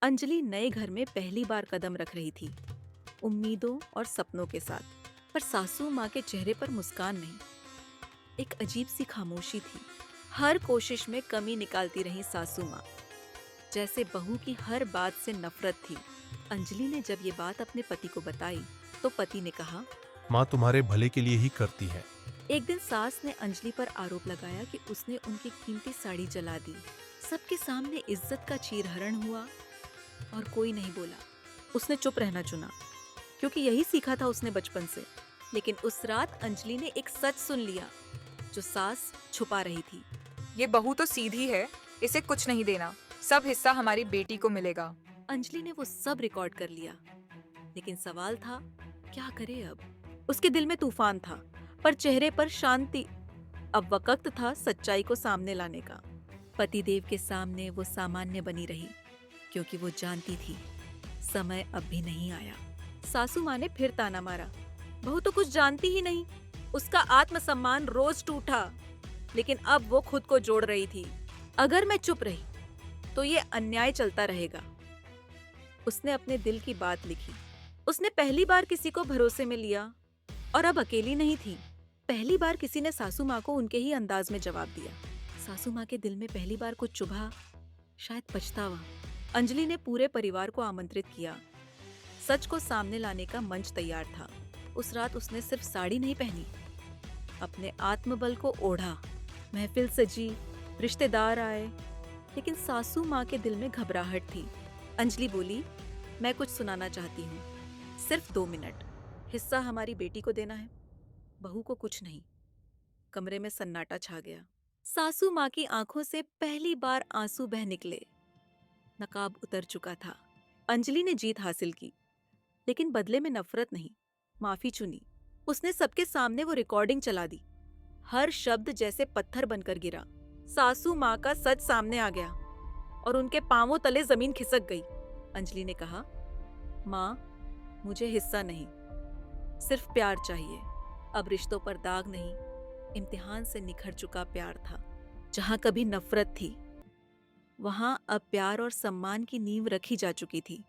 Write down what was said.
अंजलि नए घर में पहली बार कदम रख रही थी, उम्मीदों और सपनों के साथ। पर सासू माँ के चेहरे पर मुस्कान नहीं, एक अजीब सी खामोशी थी। हर कोशिश में कमी निकालती रही सासू माँ, जैसे बहू की हर बात से नफरत थी। अंजलि ने जब ये बात अपने पति को बताई तो पति ने कहा। माँ तुम्हारे भले के लिए ही करती है। एक दिन सास ने अंजलि पर आरोप लगाया कि उसने उनकी कीमती साड़ी जला दी। सबके सामने इज्जत का चीरहरण हुआ और कोई नहीं बोला। उसने चुप रहना चुना, क्योंकि यही सीखा था उसने बचपन से। लेकिन उस रात अंजलि ने एक सच सुन लिया जो सास छुपा रही थी। ये बहू तो सीधी है, इसे कुछ नहीं देना, सब हिस्सा हमारी बेटी को मिलेगा। अंजलि ने वो सब रिकॉर्ड कर लिया, लेकिन सवाल था क्या करे अब। उसके दिल में तूफान था, पर चेहरे पर शांति। अब वक्त था सच्चाई को सामने लाने का। पतिदेव के सामने वो सामान्य बनी रही, क्योंकि वो जानती थी समय अब भी नहीं आया। सासू माँ ने फिर ताना मारा, बहू तो कुछ जानती ही नहीं। उसका आत्मसम्मान रोज टूटा, लेकिन अब वो खुद को जोड़ रही थी। अगर मैं चुप रही तो ये अन्याय चलता रहेगा। उसने अपने दिल की बात लिखी। उसने पहली बार किसी को भरोसे में लिया और अब अकेली नहीं थी। पहली बार किसी ने सासू माँ को उनके ही अंदाज में जवाब दिया। सासू माँ के दिल में पहली बार कुछ चुभा, शायद पछतावा। अंजलि ने पूरे परिवार को आमंत्रित किया। सच को सामने लाने का मंच तैयार था। उस रात उसने सिर्फ साड़ी नहीं पहनी, अपने आत्मबल को ओढ़ा। महफिल सजी, रिश्तेदार आए, लेकिन सासू माँ के दिल में घबराहट थी। अंजलि बोली, मैं कुछ सुनाना चाहती हूँ, सिर्फ 2 मिनट। हिस्सा हमारी बेटी को देना है, बहू को कुछ नहीं। कमरे में सन्नाटा छा गया। सासू माँ की आंखों से पहली बार आंसू बह निकले। नकाब उतर चुका था। अंजलि ने जीत हासिल की, लेकिन बदले में नफरत नहीं, माफी चुनी। उसने सबके सामने वो रिकॉर्डिंग चला दी। हर शब्द जैसे पत्थर बनकर गिरा। सासू माँ का सच सामने आ गया और उनके पांवों तले जमीन खिसक गई। अंजलि ने कहा, माँ, मुझे हिस्सा नहीं, सिर्फ प्यार चाहिए। अब रिश्तों पर दाग नहीं, इम्तिहान से निखर चुका प्यार था। जहां कभी नफरत थी, वहां अब प्यार और सम्मान की नींव रखी जा चुकी थी।